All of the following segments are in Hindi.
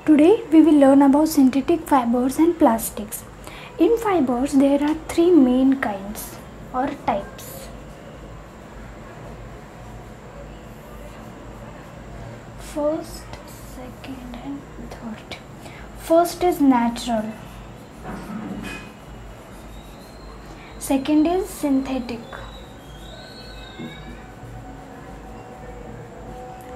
Today we will learn about synthetic fibers and plastics. In fibers there are three main kinds or types. First, second and third. First is natural. Second is synthetic.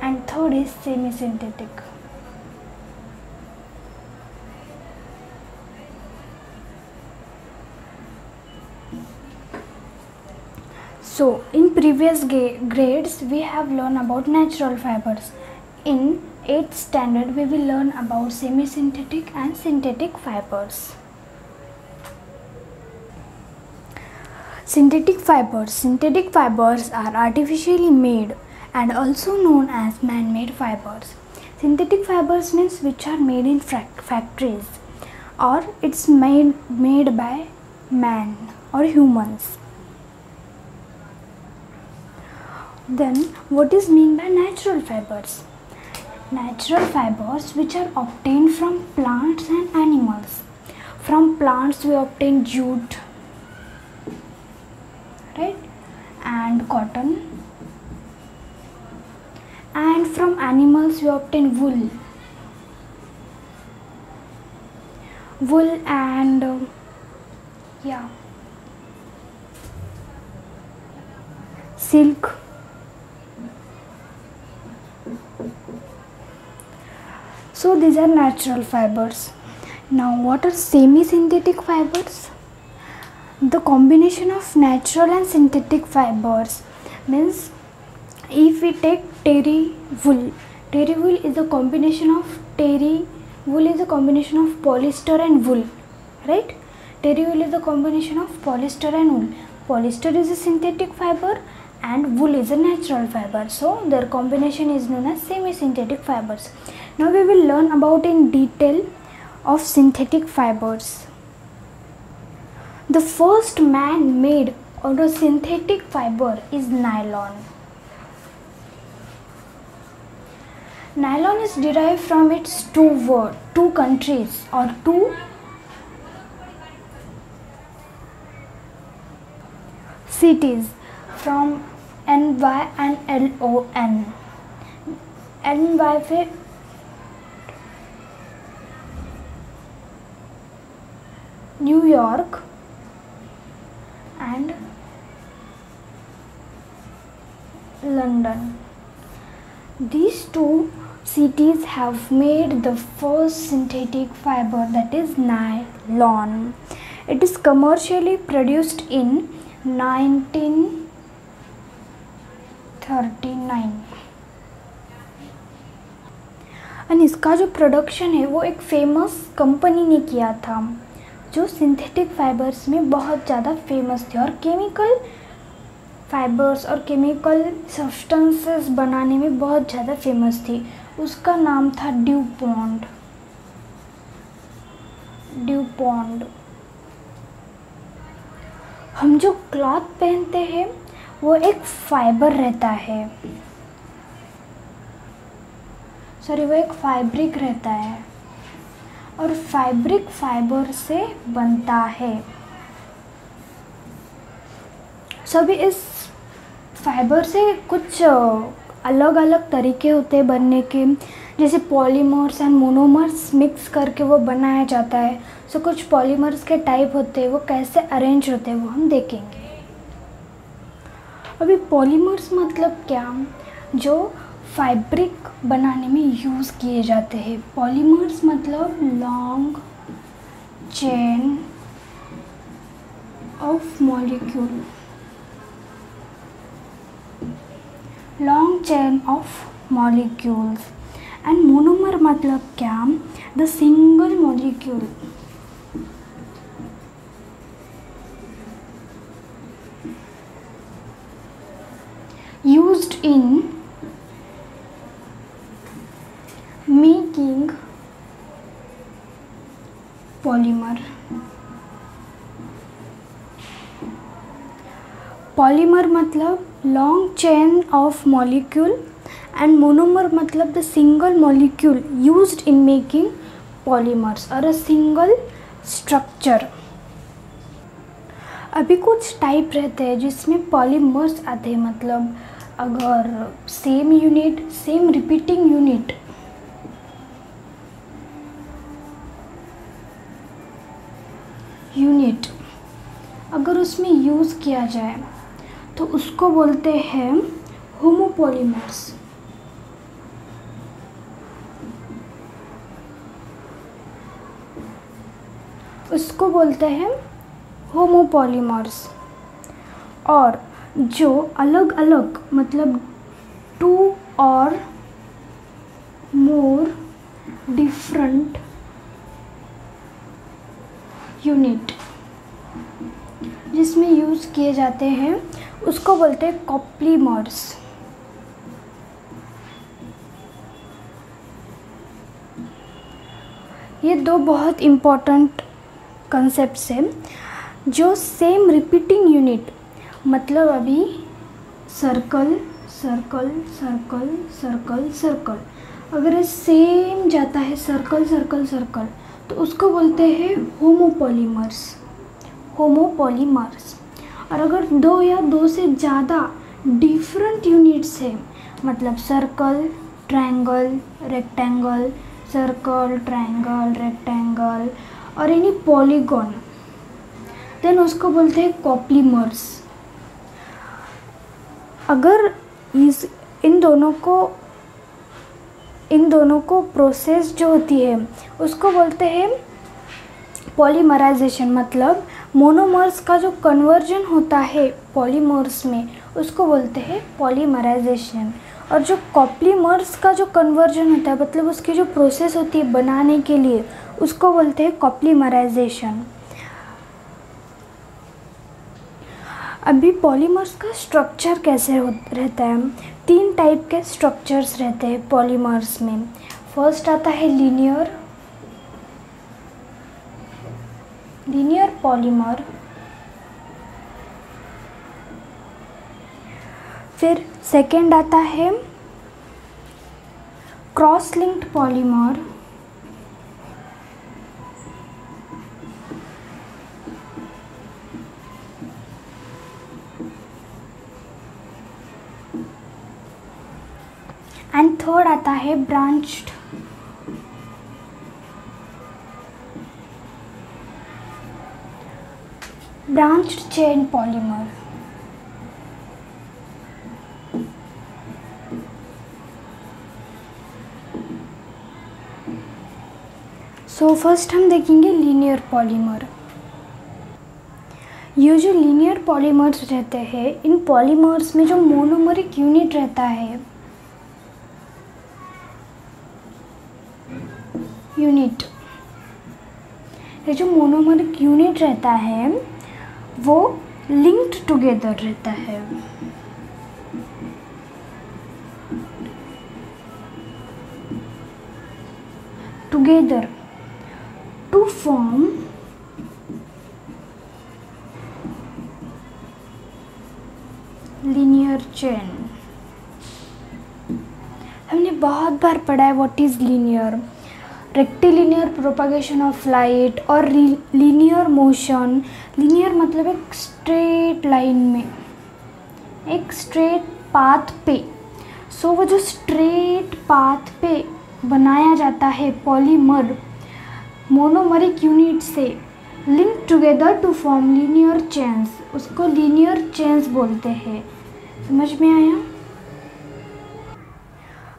And third is semi-synthetic. So, in previous grades, we have learned about natural fibers. In 8th standard, we will learn about semi-synthetic and synthetic fibers. Synthetic fibers. Synthetic fibers are artificially made and also known as man-made fibers. Synthetic fibers means which are made in factories, or it's made by man or humans. Then what is mean by natural fibers? Natural fibers which are obtained from plants and animals. From plants we obtain jute, right, and cotton, and from animals we obtain wool and silk. So these are natural fibers. Now what are semi-synthetic fibers? The combination of natural and synthetic fibers means if we take terry wool is a combination of polyester and wool, right? Terry wool is a combination of polyester and wool. Polyester is a synthetic fiber and wool is a natural fiber, so their combination is known as semi-synthetic fibers. Now we will learn about in detail of synthetic fibers. The first man-made or a synthetic fiber is nylon. Nylon is derived from its two countries or two cities, from NY and LON. NY पे New York and London. These two cities have made the first synthetic fiber, that is nylon. It is commercially produced in 1939 और इसका जो प्रोडक्शन है वो एक फेमस कंपनी ने किया था जो सिंथेटिक फाइबर्स में बहुत ज़्यादा फेमस थे और केमिकल फाइबर्स और केमिकल सब्सटेंसेस बनाने में बहुत ज़्यादा फेमस थी. उसका नाम था ड्यूपॉन्ट. हम जो क्लॉथ पहनते हैं वो एक फाइबर रहता है, वो एक फैब्रिक रहता है और फैब्रिक फाइबर से बनता है. सभी इस फाइबर से कुछ अलग अलग तरीके होते हैं बनने के, जैसे पॉलीमर्स एंड मोनोमर्स मिक्स करके वो बनाया जाता है. सो कुछ पॉलीमर्स के टाइप होते हैं, वो कैसे अरेंज होते हैं वो हम देखेंगे. अभी पॉलीमर्स मतलब क्या, जो फैब्रिक बनाने में यूज़ किए जाते हैं. पॉलीमर्स मतलब long chain of molecule, and monomer मतलब क्या, the single molecule used in making polymer. Polymer मतलब long chain of molecule and monomer मतलब the single molecule used in making polymers और अ सिंगल स्ट्रक्चर। अभी कुछ टाइप रहते हैं जिसमें पॉलीमर्स आते हैं, मतलब अगर same unit, same repeating unit अगर उसमें यूज़ किया जाए तो उसको बोलते हैं होमोपॉलीमर्स। उसको बोलते हैं होमोपॉलीमर्स। और जो अलग अलग मतलब 2 और मोर डिफरेंट यूनिट जिसमें यूज़ किए जाते हैं उसको बोलते हैं कॉप्लीमर्स। ये दो बहुत इम्पोर्टेंट कंसेप्ट्स हैं। जो सेम रिपीटिंग यूनिट मतलब अभी circle circle circle circle circle, अगर ये सेम जाता है सर्कल सर्कल सर्कल तो उसको बोलते हैं होमोपॉलीमर्स। और अगर 2 या 2 से ज़्यादा डिफरेंट यूनिट्स हैं, मतलब circle triangle rectangle, circle triangle rectangle और एनी पॉलीगॉन, देन उसको बोलते हैं कॉप्लीमर्स। अगर इन दोनों को प्रोसेस जो होती है उसको बोलते हैं पॉलीमराइजेशन, मतलब मोनोमर्स का जो कन्वर्जन होता है पॉलीमर्स में उसको बोलते हैं पॉलीमराइजेशन। और जो कॉप्लीमर्स का जो कन्वर्जन होता है मतलब उसकी जो प्रोसेस होती है बनाने के लिए उसको बोलते हैं कॉप्लीमराइजेशन। अभी पॉलीमर्स का स्ट्रक्चर कैसे रहता है? 3 टाइप के स्ट्रक्चर्स रहते हैं पॉलीमर्स में। फर्स्ट आता है लीनियर पॉलीमर, फिर सेकेंड आता है cross linked polymer, and third आता है branched chain polymer. So first हम देखेंगे लीनियर पॉलीमर। ये जो लीनियर पॉलीमर्स रहते हैं, इन पॉलीमर्स में जो मोनोमरिक यूनिट रहता है ये जो मोनोमरिक यूनिट रहता है वो लिंक्ड टुगेदर रहता है। Together to form linear chain. हमने बहुत बार पढ़ा है what is linear, rectilinear propagation of light और लीनियर मोशन। लीनियर मतलब एक स्ट्रेट लाइन में, एक स्ट्रेट पाथ पे। सो वो जो स्ट्रेट पाथ पे बनाया जाता है पॉलीमर मोनोमरिक यूनिट से link together to form linear chains, उसको लीनियर चेन्स बोलते हैं। समझ में आया?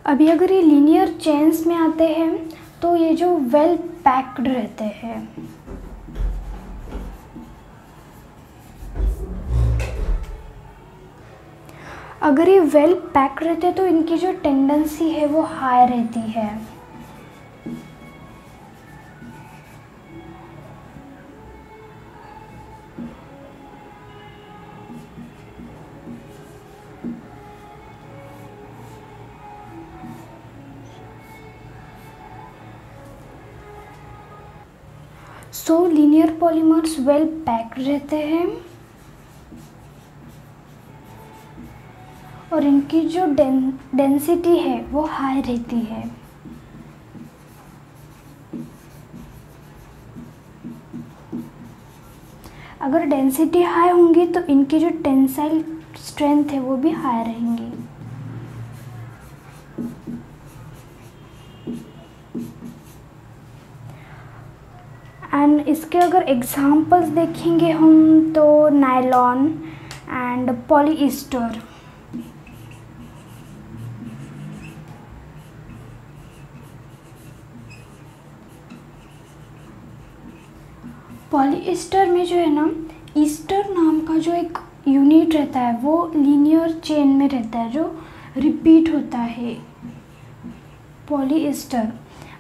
अभी अगर ये लीनियर चेन्स में आते हैं तो ये जो वेल पैक्ड रहते हैं, अगर ये वेल पैक्ड रहते हैं तो इनकी जो टेंडेंसी है वो हाई रहती है। सो लीनियर पॉलीमर्स वेल पैक्ड रहते हैं और इनकी जो डेंसिटी है वो हाई रहती है। अगर डेंसिटी हाई होंगी तो इनकी जो टेंसाइल स्ट्रेंथ है वो भी हाई रहेंगी। एंड इसके अगर एग्जांपल्स देखेंगे हम तो नायलॉन एंड पॉलीएस्टर। पॉलीएस्टर में जो है ना, ईस्टर नाम का जो एक यूनिट रहता है वो लीनियर चेन में रहता है, जो रिपीट होता है। पॉलीएस्टर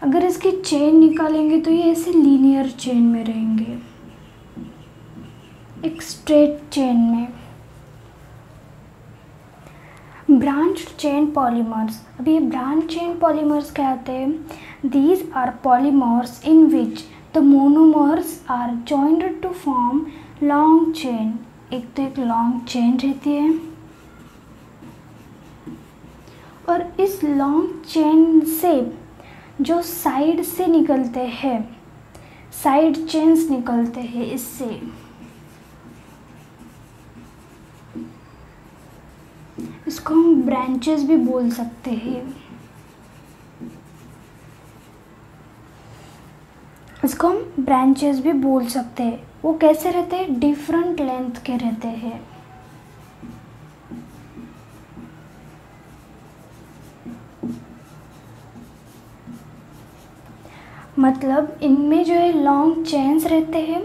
अगर इसकी चेन निकालेंगे तो ये ऐसे लीनियर चेन में रहेंगे, एक स्ट्रेट चेन में। ब्रांच चेन पॉलीमर्स, अब ये ब्रांच चेन पॉलीमर्स क्या होते हैं? These are polymers in which the monomers are joined to form long chain. एक तो एक लॉन्ग चेन रहती है और इस लॉन्ग चेन से जो साइड से निकलते हैं, साइड चेन्स निकलते हैं, इससे इसको हम ब्रांचेस भी बोल सकते हैं। इसको हम ब्रांचेस भी बोल सकते हैं। वो कैसे रहते हैं? डिफरेंट लेंथ के रहते हैं। मतलब इनमें जो है लॉन्ग चेन्स रहते हैं,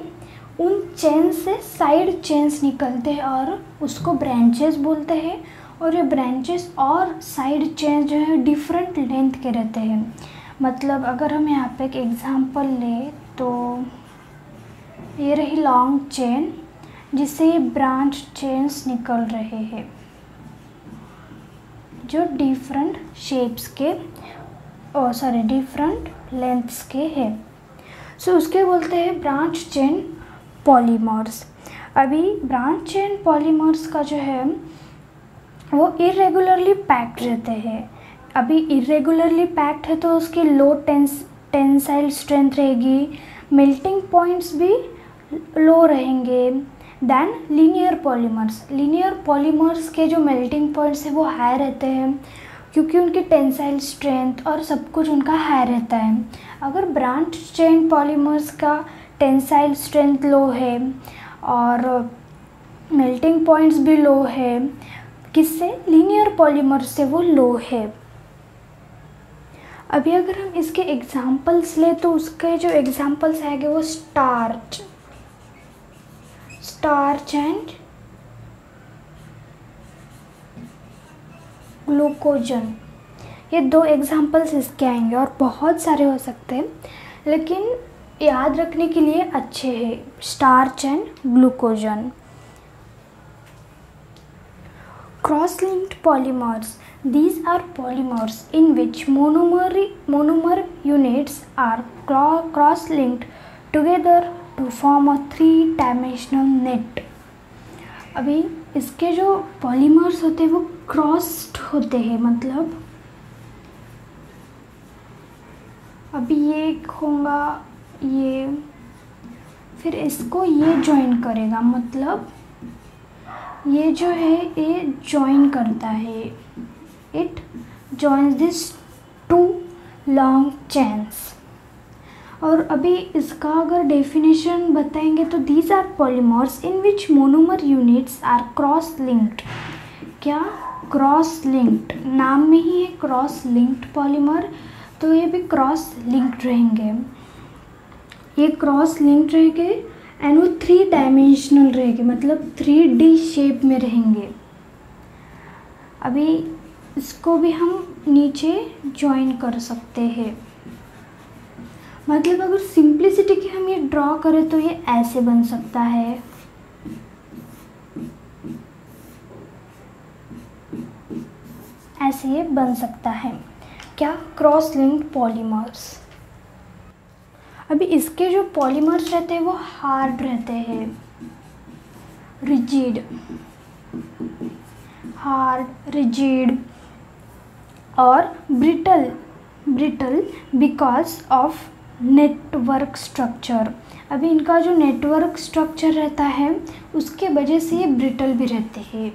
उन चेन्स से साइड चेन्स निकलते हैं और उसको ब्रांचेस बोलते हैं। और ये ब्रांचेस और साइड चेन्स जो है डिफरेंट लेंथ के रहते हैं। मतलब अगर हम यहाँ पे एक एग्जांपल लें तो ये रही लॉन्ग चेन जिससे ये ब्रांच चेन्स निकल रहे हैं जो डिफरेंट शेप्स के डिफरेंट लेंथ्स के हैं। सो उसके बोलते हैं ब्रांच चेन पॉलीमर्स। अभी ब्रांच चेन पॉलीमर्स का जो है वो इरेगुलरली पैक्ड रहते हैं। अभी इरेगुलरली पैक्ड है तो उसकी लो टेंसाइल स्ट्रेंथ रहेगी, मेल्टिंग पॉइंट्स भी लो रहेंगे than linear polymers. Linear polymers के जो मेल्टिंग पॉइंट्स है वो हाई रहते हैं क्योंकि उनकी टेंसाइल स्ट्रेंथ और सब कुछ उनका हाई रहता है। अगर ब्रांच चेन पॉलीमर्स का टेंसाइल स्ट्रेंथ लो है और मेल्टिंग पॉइंट्स भी लो है, किससे? लीनियर पॉलीमर्स से वो लो है। अभी अगर हम इसके एग्जांपल्स ले तो उसके जो एग्जांपल्स आएंगे वो स्टार्च एंड ग्लूकोजन, ये दो एग्जांपल्स इसके आएंगे और बहुत सारे हो सकते हैं लेकिन याद रखने के लिए अच्छे हैं starch and glucagon. Cross-linked polymers. These are polymers in which monomer units are cross-linked together to form a three-dimensional net. अभी इसके जो polymers होते हैं वो crossed होते हैं, मतलब अभी ये होगा ये, फिर इसको ये join करेगा, मतलब ये जो है ये जॉइन करता है, it joins this to long chains. और अभी इसका अगर डेफिनेशन बताएंगे तो these are polymers in which monomer units are cross linked. क्या? क्रॉस लिंक्ड, नाम में ही है क्रॉस लिंक्ड पॉलीमर, तो ये भी क्रॉस लिंक्ड रहेंगे। ये क्रॉस लिंक्ड रहेंगे एंड वो 3 डायमेंशनल रहेंगे, मतलब 3D शेप में रहेंगे। अभी इसको भी हम नीचे जॉइन कर सकते हैं, मतलब अगर सिंप्लिसिटी की हम ये ड्रॉ करें तो ये ऐसे बन सकता है, ऐसे ये बन सकता है। क्या? Cross linked polymers. अभी इसके जो पॉलीमर्स रहते हैं वो हार्ड रहते हैं, रिजिड, हार्ड, रिजिड और brittle because of network structure. अभी इनका जो नेटवर्क स्ट्रक्चर रहता है उसके वजह से ये ब्रिटल भी रहते हैं।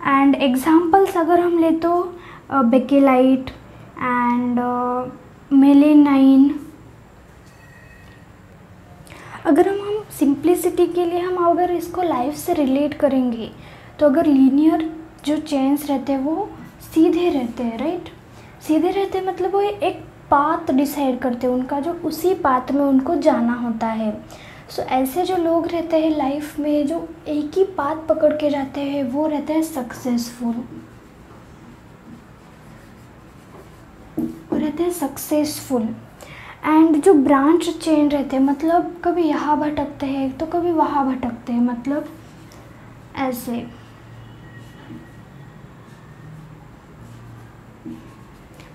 एंड एग्जाम्पल्स अगर हम ले तो बेकेलाइट एंड मेलेनाइन। अगर हम सिंप्लिसिटी के लिए हम अगर इसको लाइफ से रिलेट करेंगे तो अगर लीनियर जो चेन्स रहते हैं वो सीधे रहते हैं, राइट। सीधे रहते हैं मतलब वो एक पाथ डिसाइड करते हैं, उनका जो उसी पाथ में उनको जाना होता है। सो ऐसे जो लोग रहते हैं लाइफ में जो एक ही पाथ पकड़ के जाते हैं वो रहते हैं सक्सेसफुल, एंड जो ब्रांच चेन रहते हैं मतलब कभी यहाँ भटकते हैं तो कभी वहाँ भटकते हैं, मतलब ऐसे।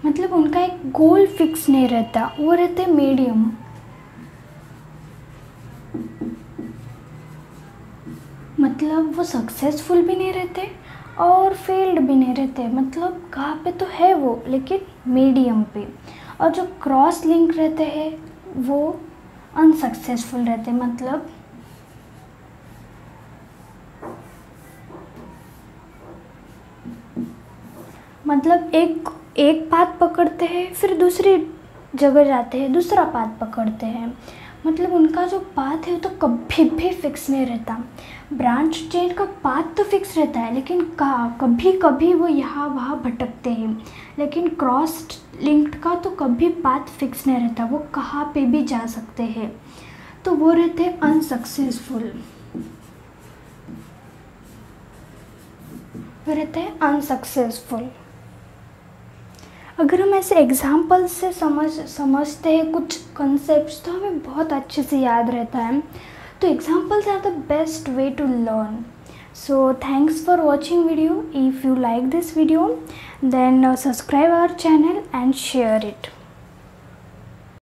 मतलब उनका एक गोल फिक्स नहीं रहता, वो रहते मीडियम। मतलब वो सक्सेसफुल भी नहीं रहते और फेल्ड भी नहीं रहते, मतलब कहाँ पे तो है वो लेकिन मीडियम पे। और जो क्रॉस लिंक रहते हैं वो अनसक्सेसफुल रहते, मतलब एक पाथ पकड़ते हैं फिर दूसरी जगह जाते हैं, दूसरा पाथ पकड़ते हैं। मतलब उनका जो पाथ है वो तो कभी भी फिक्स नहीं रहता। ब्रांच चेन का पाथ तो फिक्स रहता है लेकिन कभी कभी वो यहाँ वहाँ भटकते हैं, लेकिन क्रॉस लिंक्ड का तो कभी पाथ फिक्स नहीं रहता, वो कहाँ पे भी जा सकते हैं। तो वो रहते हैं अनसक्सेसफुल। अगर हम ऐसे एग्जाम्पल से समझते हैं कुछ कंसेप्ट्स तो हमें बहुत अच्छे से याद रहता है। तो examples are the best way to learn. So thanks for watching video. If you like this video then subscribe our channel and share it.